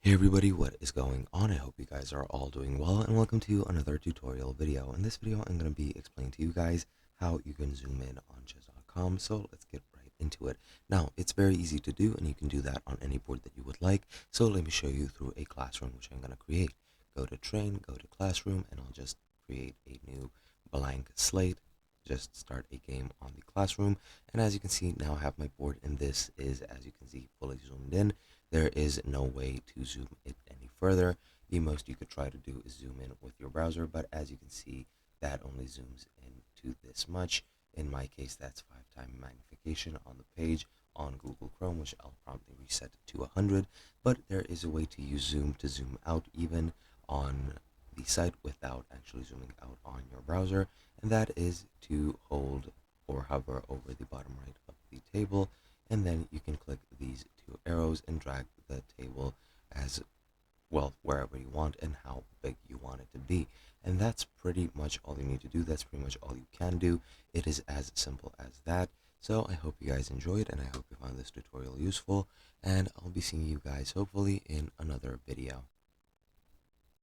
Hey everybody, what is going on? I hope you guys are all doing well and welcome to another tutorial video. In this video, I'm going to be explaining to you guys how you can zoom in on chess.com. So let's get right into it. Now, it's very easy to do and you can do that on any board that you would like. So let me show you through a classroom which I'm going to create. Go to train, go to classroom, and I'll just create a new blank slate. Just start a game on the classroom. And as you can see, now I have my board and this is, as you can see, fully zoomed in. There is no way to zoom it any further. The most you could try to do is zoom in with your browser, but as you can see, that only zooms in to this much. In my case, that's 5x magnification on the page on Google Chrome, which I'll promptly reset to 100. But there is a way to use zoom to zoom out even on the site without actually zooming out on your browser, and that is to hold or hover over the bottom right of the table, and then you can click these two arrows and drag the table as well wherever you want and how big you want it to be. And that's pretty much all you need to do. That's pretty much all you can do. It is as simple as that. So I hope you guys enjoyed and I hope you found this tutorial useful, and I'll be seeing you guys hopefully in another video.